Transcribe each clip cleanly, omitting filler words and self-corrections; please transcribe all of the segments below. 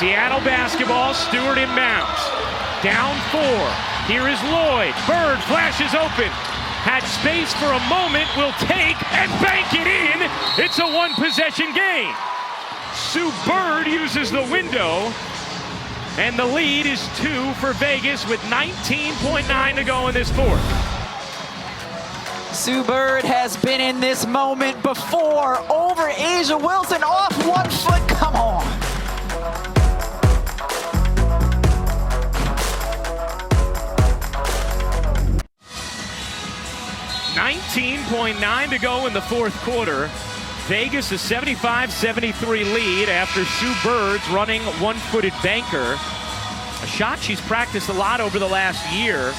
Seattle basketball, Stewart inbounds. Down 4. Here is Lloyd. Bird flashes open. Had space for a moment, will take and bank it in. It's a one-possession game. Sue Bird uses the window, and the lead is 2 for Vegas with 19.9 to go in this fourth. Sue Bird has been in this moment before. Over Asia Wilson, off 1 foot, come on. $19.9 to go in the fourth quarter. Vegas a 75-73 lead after Sue Bird's running one-footed banker. A shot she's practiced a lot over the last year.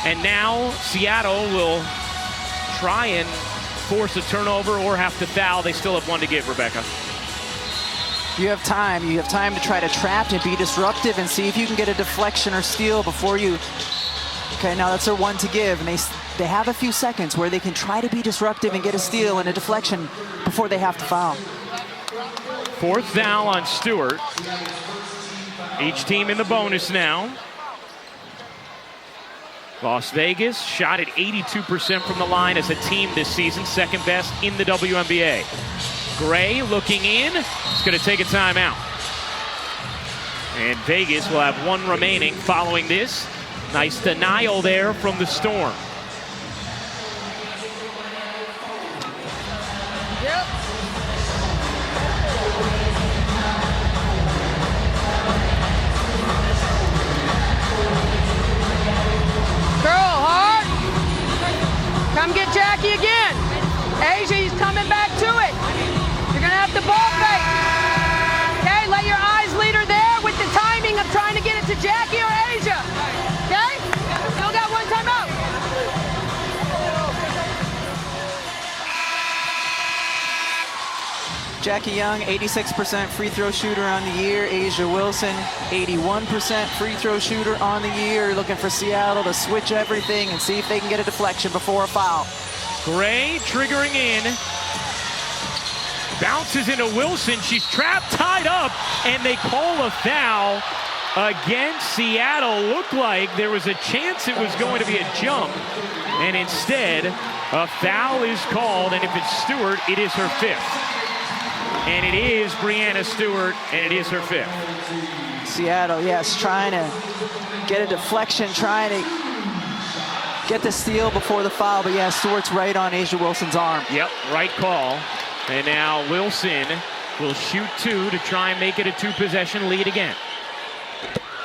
And now Seattle will try and force a turnover or have to foul. They still have one to give, Rebecca. You have time. You have time to try to trap and be disruptive and see if you can get a deflection or steal before you. Okay, now that's their one to give, and they have a few seconds where they can try to be disruptive and get a steal and a deflection before they have to foul. Fourth foul on Stewart. Each team in the bonus now. Las Vegas shot at 82% from the line as a team this season, second best in the WNBA. Gray looking in, it's going to take a timeout. And Vegas will have one remaining following this. Nice denial there from the Storm. Yep. Girl, hard. Come get Jackie again. Asia, he's coming back to it. You're going to have to ball fake. Okay, let your eyes lead her there with the timing of trying to get it to Jackie or Asia. Okay? Still got one timeout. Jackie Young, 86% free throw shooter on the year. Asia Wilson, 81% free throw shooter on the year. Looking for Seattle to switch everything and see if they can get a deflection before a foul. Gray triggering in. Bounces into Wilson. She's trapped, tied up, and they call a foul against Seattle. Looked like there was a chance it was going to be a jump, and instead a foul is called, and if it's Stewart, it is her fifth. And it is Breanna Stewart, and it is her fifth. Seattle, yes, trying to get a deflection, trying to get the steal before the foul, but yeah, Stewart's right on Asia Wilson's arm. Yep, right call. And now Wilson will shoot 2 to try and make it a 2-possession lead again.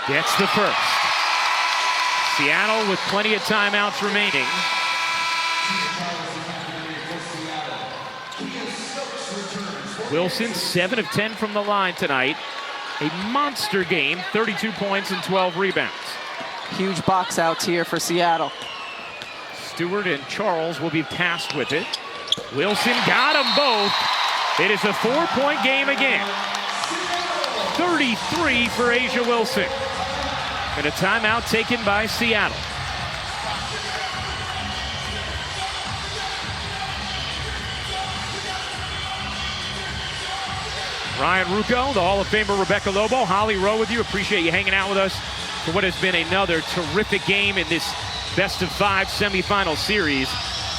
Gets the first. Seattle with plenty of timeouts remaining. Wilson 7 of 10 from the line tonight. A monster game, 32 points and 12 rebounds. Huge box outs here for Seattle. Stewart and Charles will be tasked with it. Wilson got them both. It is a 4-point game again. 33 for Asia Wilson. And a timeout taken by Seattle. Ryan Rucco, the Hall of Famer Rebecca Lobo, Holly Rowe with you. Appreciate you hanging out with us for what has been another terrific game in this best-of-5 semifinal series.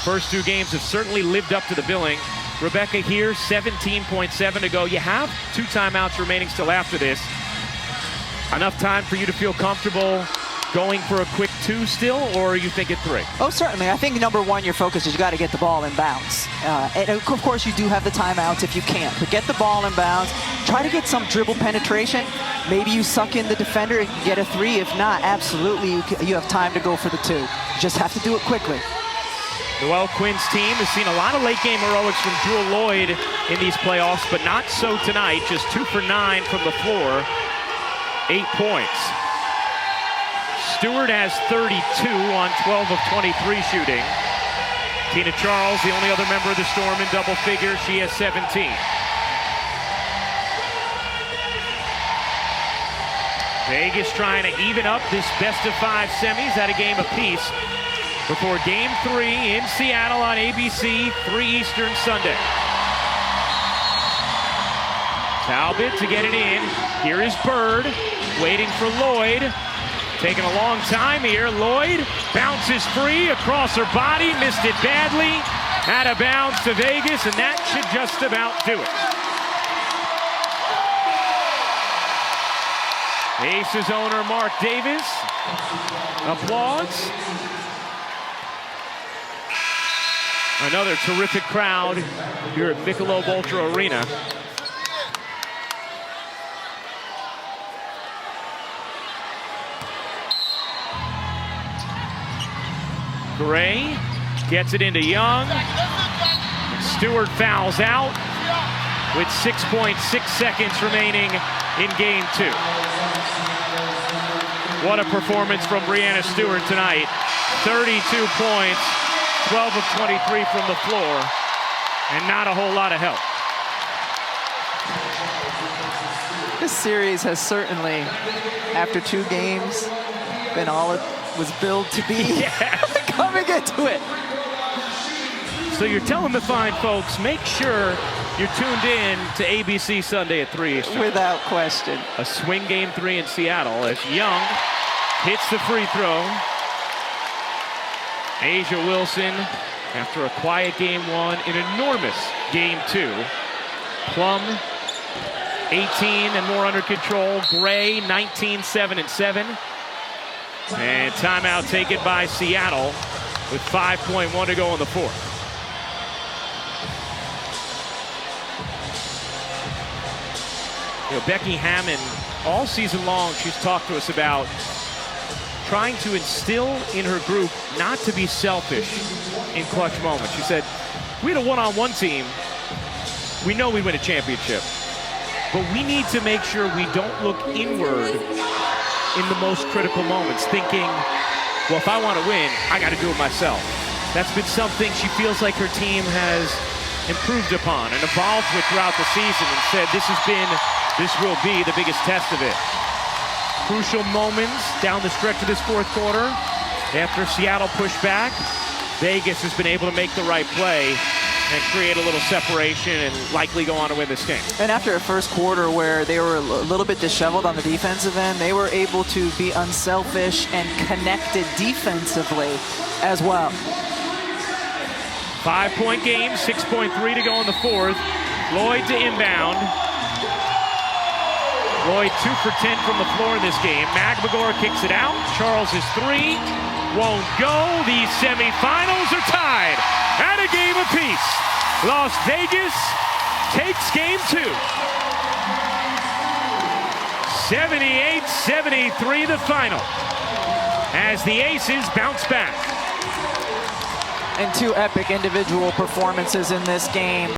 First 2 games have certainly lived up to the billing. Rebecca here, 17.7 to go. You have 2 timeouts remaining still after this. Enough time for you to feel comfortable going for a quick 2 still, or are you thinking 3? Oh, certainly. I think number one, your focus is you got to get the ball in bounds. And of course, you do have the timeouts if you can't. But get the ball in bounds. Try to get some dribble penetration. Maybe you suck in the defender and get a 3. If not, absolutely, you have time to go for the 2. You just have to do it quickly. Noelle Quinn's team has seen a lot of late-game heroics from Jewel Lloyd in these playoffs, but not so tonight. Just 2 for 9 from the floor, 8 points. Stewart has 32 on 12 of 23 shooting. Tina Charles, the only other member of the Storm in double figures, she has 17. Vegas trying to even up this best-of-5 semis at a game apiece before Game 3 in Seattle on ABC, 3 Eastern Sunday. Talbot to get it in. Here is Bird, waiting for Lloyd. Taking a long time here. Lloyd bounces free across her body, missed it badly. Out of bounds to Vegas, and that should just about do it. Aces owner Mark Davis applauds. Another terrific crowd here at Michelob Ultra Arena. Gray gets it into Young. Stewart fouls out with 6.6 seconds remaining in game 2. What a performance from Breanna Stewart tonight. 32 points, 12 of 23 from the floor, and not a whole lot of help. This series has certainly, after 2 games, been all it was billed to be. Yeah. Coming into it. So you're telling the fine folks, make sure you're tuned in to ABC Sunday at 3 Eastern. Without question. A swing game 3 in Seattle as Young hits the free throw. Asia Wilson, after a quiet game 1, an enormous game 2. Plum, 18 and more under control. Gray, 19, 7 and 7. And timeout taken by Seattle with 5.1 to go in the 4th. You know, Becky Hammond, all season long, she's talked to us about trying to instill in her group not to be selfish in clutch moments. She said, we had a one-on-one team. We know we win a championship. But we need to make sure we don't look inward in the most critical moments, thinking, well, if I want to win, I got to do it myself. That's been something she feels like her team has improved upon and evolved with throughout the season, and said this will be the biggest test of it. Crucial moments down the stretch of this 4th quarter. After Seattle pushed back, Vegas has been able to make the right play and create a little separation and likely go on to win this game. And after a first quarter where they were a little bit disheveled on the defensive end, they were able to be unselfish and connected defensively as well. 5-point game, 6.3 to go in the 4th. Lloyd to inbound. Lloyd 2 for 10 from the floor in this game. Magmagor kicks it out. Charles' 3 won't go. The semifinals are tied at a game apiece. Las Vegas takes game 2. 78-73 the final as the Aces bounce back. And 2 epic individual performances in this game.